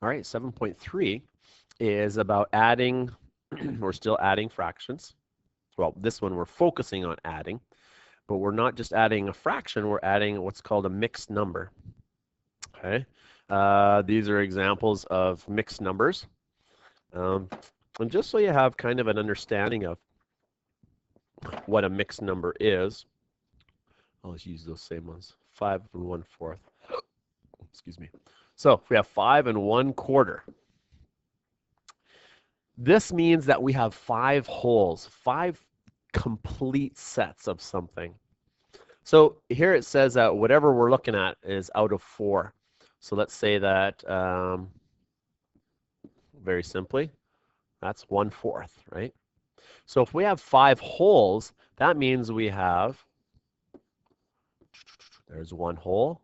All right, 7.3 is about adding, we're still adding fractions. Well, this one we're focusing on adding, but we're not just adding a fraction, we're adding what's called a mixed number. Okay, these are examples of mixed numbers. And just so you have kind of an understanding of what a mixed number is, I'll just use those same ones, 5 and 1/4. Excuse me. So if we have 5 and 1/4, this means that we have 5 wholes, 5 complete sets of something. So here it says that whatever we're looking at is out of 4. So let's say that, very simply, that's 1/4, right? So if we have 5 wholes, that means we have, there's 1 whole,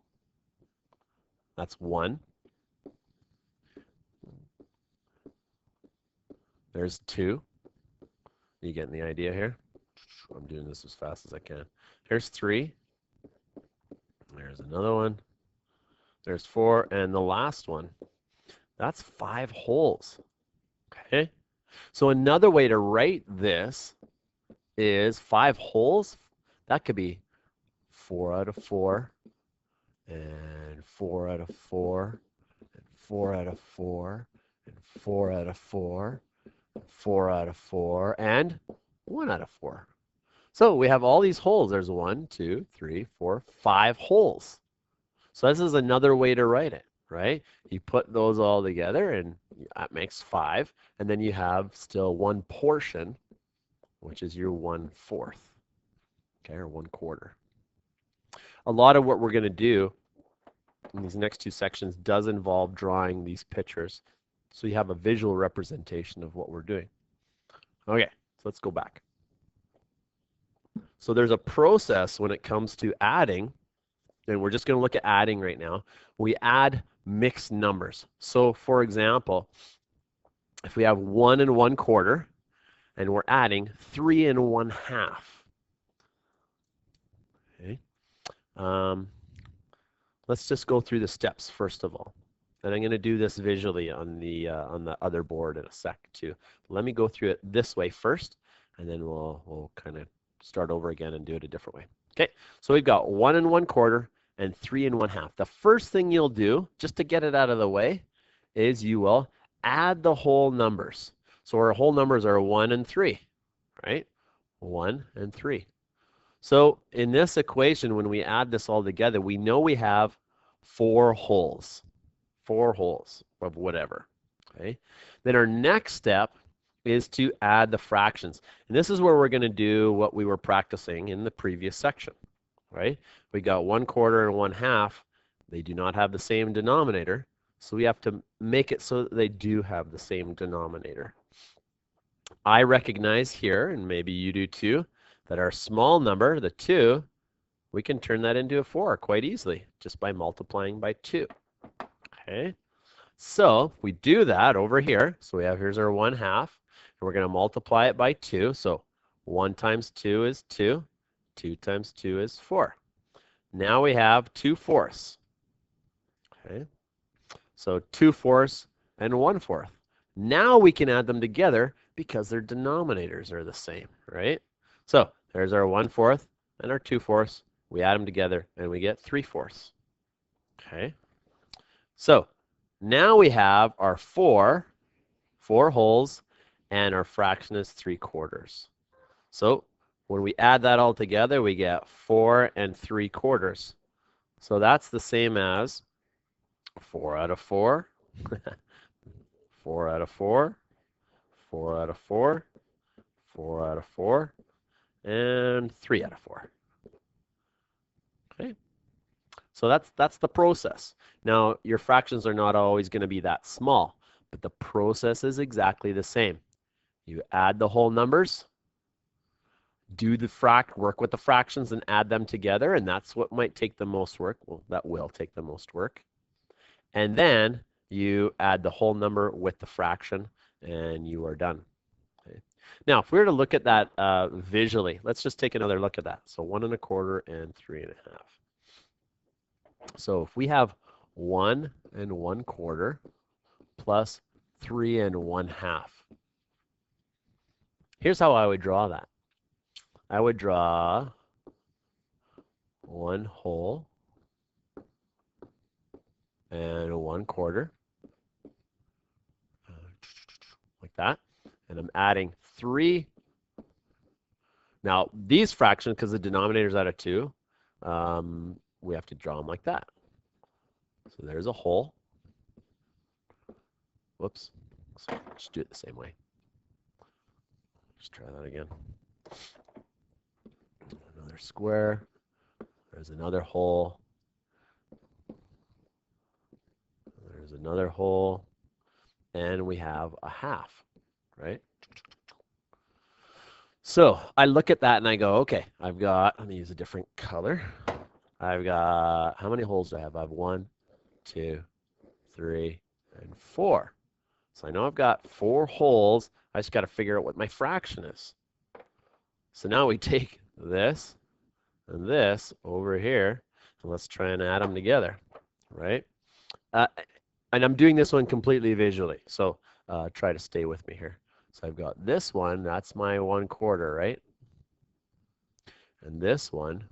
that's 1. There's 2. You getting the idea here? I'm doing this as fast as I can. Here's 3. There's another one. There's 4. And the last one, that's 5 wholes. Okay? So another way to write this is 5 wholes. That could be 4 out of 4, and 4 out of 4, and 4 out of 4, and 4 out of 4, 4 out of 4, and 1 out of 4. So we have all these holes. There's 1, 2, 3, 4, 5 holes. So this is another way to write it, right? You put those all together and that makes 5. And then you have still one portion, which is your 1/4, okay, or 1/4. A lot of what we're going to do in these next 2 sections does involve drawing these pictures, so you have a visual representation of what we're doing. Okay, so let's go back. So there's a process when it comes to adding, and we're just going to look at adding right now. We add mixed numbers. So for example, if we have 1 and 1/4, and we're adding 3 and 1/2. Okay. Let's just go through the steps first of all. And I'm going to do this visually on the other board in a sec too. Let me go through it this way first, and then we'll kind of start over again and do it a different way. Okay, so we've got 1 and 1/4 and 3 and 1/2. The first thing you'll do, just to get it out of the way, is you will add the whole numbers. So our whole numbers are 1 and 3, right? 1 and 3. So in this equation, when we add this all together, we know we have 4 wholes. 4 wholes of whatever, okay? Then our next step is to add the fractions. And this is where we're going to do what we were practicing in the previous section, right? We got 1/4 and 1/2. They do not have the same denominator, so we have to make it so that they do have the same denominator. I recognize here, and maybe you do too, that our small number, the 2, we can turn that into a 4 quite easily just by multiplying by 2. Okay, so we do that over here. So we have, here's our 1/2, and we're going to multiply it by 2. So 1 times 2 is 2. 2 times 2 is 4. Now we have 2/4. Okay, so 2/4 and 1/4. Now we can add them together because their denominators are the same, right? So there's our 1/4 and our 2/4. We add them together and we get 3/4. Okay. So now we have our 4 wholes, and our fraction is 3/4. So when we add that all together, we get 4 and 3/4. So that's the same as 4 out of 4, 4 out of 4, 4 out of 4, 4 out of 4, and 3 out of 4. Okay. So that's the process. Now, your fractions are not always going to be that small, but the process is exactly the same. You add the whole numbers, do the work with the fractions and add them together, and that's what might take the most work. Well, that will take the most work. And then you add the whole number with the fraction, and you are done. Okay. Now, if we were to look at that visually, let's just take another look at that. So 1 1/4 and 3 1/2. So if we have 1 and 1/4 plus 3 1/2. Here's how I would draw that. I would draw 1 whole and 1/4, like that. And I'm adding 3. Now, these fractions, because the denominator's out of 2, we have to draw them like that. So there's a whole. Whoops. So just do it the same way. Let's try that again. Another square. There's another whole. There's another whole. And we have a half, right? So I look at that and I go, okay, I've got, let me use a different color. I've got, how many holes do I have? I have 1, 2, 3, and 4. So I know I've got 4 holes. I just got to figure out what my fraction is. So now we take this and this over here, and let's try and add them together, right? And I'm doing this one completely visually, so try to stay with me here. So I've got this one, that's my 1/4, right? And this one,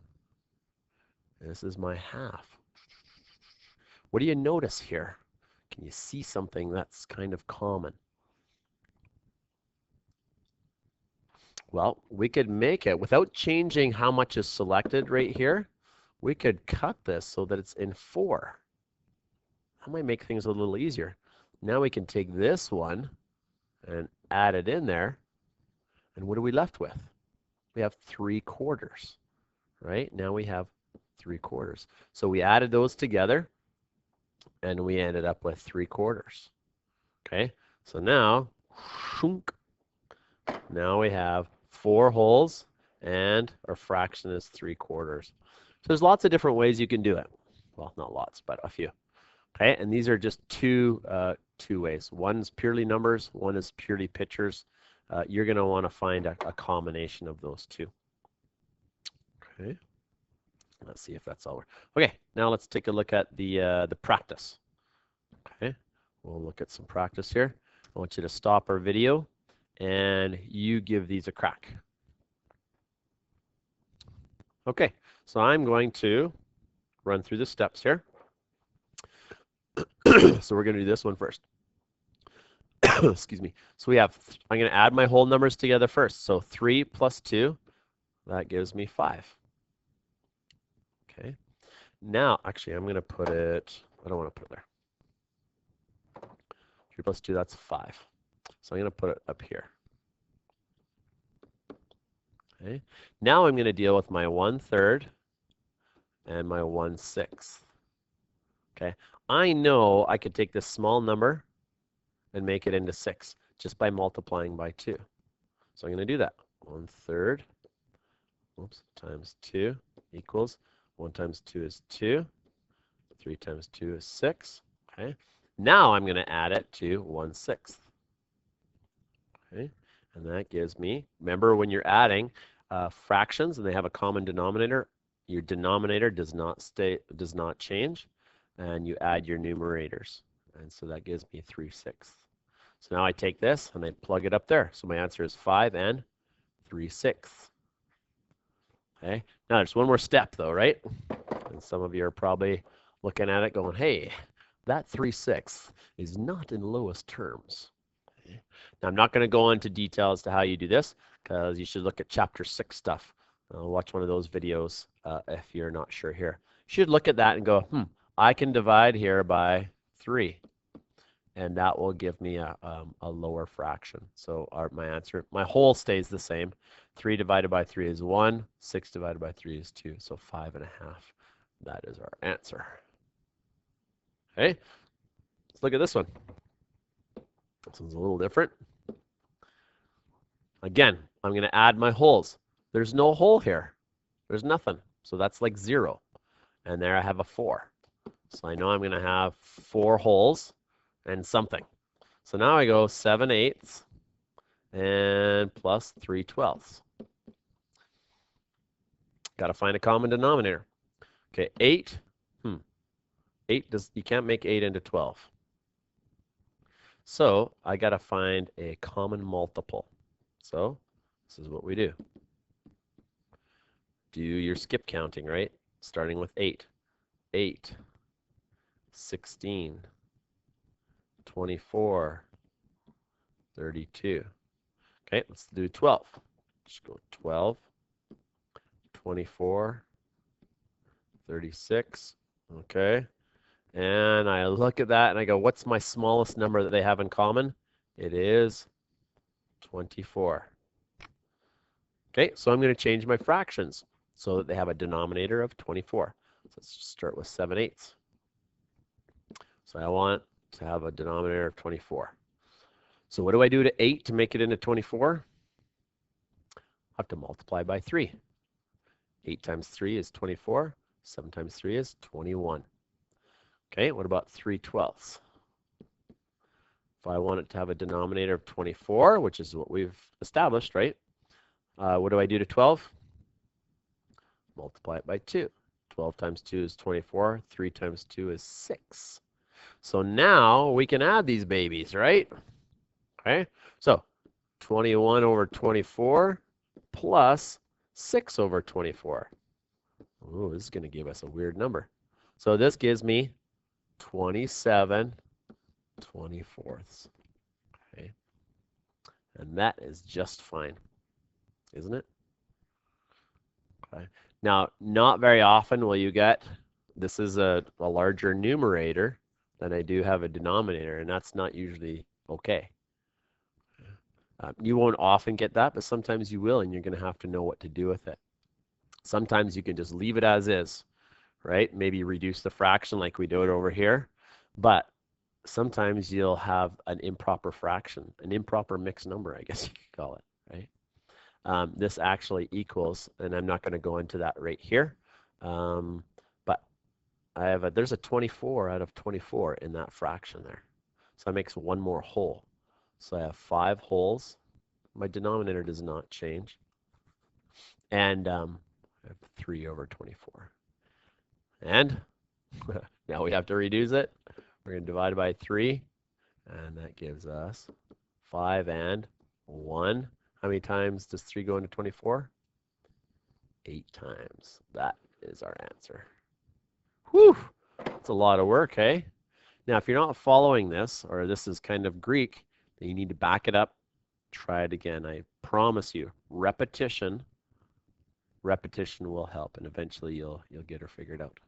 this is my half. What do you notice here? Can you see something that's kind of common? Well, we could make it, without changing how much is selected right here, we could cut this so that it's in 4. That might make things a little easier. Now we can take this one and add it in there. And what are we left with? We have 3/4, right? Now we have 3/4. So we added those together and we ended up with 3/4. Okay, so now, now we have 4 holes and our fraction is 3/4. So there's lots of different ways you can do it. Well, not lots, but a few. Okay, and these are just two ways. One's purely numbers, one is purely pictures. You're going to want to find a combination of those two. Okay, let's see if that's all. Okay, now let's take a look at the practice. Okay, we'll look at some practice here. I want you to stop our video and you give these a crack. Okay, so I'm going to run through the steps here. So we're going to do this one first. Excuse me. So we have, I'm going to add my whole numbers together first. So 3 plus 2, that gives me 5. Okay. Now, actually, I'm going to put it, I don't want to put it there. 3 plus 2, that's 5. So I'm going to put it up here. Okay. Now I'm going to deal with my 1/3 and my 1/6. Okay. I know I could take this small number and make it into 6 just by multiplying by 2. So I'm going to do that. 1/3 times 2 equals 1 times 2 is 2. 3 times 2 is 6. Okay. Now I'm going to add it to 1/6. Okay. And that gives me, remember when you're adding fractions and they have a common denominator, your denominator does not change, and you add your numerators. And so that gives me 3/6. So now I take this and I plug it up there. So my answer is 5 3/6. Okay. Now there's one more step though, right? And some of you are probably looking at it going, hey, that 3/6 is not in lowest terms. Okay. Now I'm not going to go into detail as to how you do this because you should look at chapter 6 stuff. Watch one of those videos if you're not sure here. You should look at that and go, I can divide here by 3. And that will give me a lower fraction. So my answer, my whole stays the same. 3 divided by 3 is 1. 6 divided by 3 is 2. So 5 1/2. That is our answer. Okay, let's look at this one. This one's a little different. Again, I'm going to add my wholes. There's no hole here. There's nothing. So that's like 0. And there I have a 4. So I know I'm going to have 4 holes and something. So now I go 7/8 and plus 3/12. Got to find a common denominator. Okay, 8. 8 you can't make 8 into 12. So I got to find a common multiple. So this is what we do. Do your skip counting, right? Starting with 8. 8, 16, 24, 32. Okay, let's do 12. Just go 12, 24, 36. Okay. And I look at that and I go, what's my smallest number that they have in common? It is 24. Okay, so I'm going to change my fractions so that they have a denominator of 24. So let's just start with 7/8. So I want to have a denominator of 24. So what do I do to 8 to make it into 24? I have to multiply by 3. 8 times 3 is 24. 7 times 3 is 21. Okay, what about 3/12? If I want it to have a denominator of 24, which is what we've established, right? What do I do to 12? Multiply it by 2. 12 times 2 is 24. 3 times 2 is 6. So now we can add these babies, right? Okay, so 21 over 24 plus 6 over 24. Ooh, this is going to give us a weird number. So this gives me 27 24ths. Okay, and that is just fine, isn't it? Okay. Now, not very often will you get, this is a larger numerator than I do have a denominator, and that's not usually okay. You won't often get that, but sometimes you will, and you're going to have to know what to do with it. Sometimes you can just leave it as is, right? Maybe reduce the fraction like we do it over here, but sometimes you'll have an improper fraction, an improper mixed number, I guess you could call it, right? This actually equals, and I'm not going to go into that right here, but there's a 24 out of 24 in that fraction there. So that makes one more whole. So I have 5 wholes. My denominator does not change. And I have 3 over 24. And now we have to reduce it. We're going to divide by 3, and that gives us 5 and 1. How many times does 3 go into 24? 8 times. That is our answer. Whew! That's a lot of work, hey? Now, if you're not following this, or this is kind of Greek, then you need to back it up. Try it again. I promise you, repetition will help, and eventually you'll get her figured out.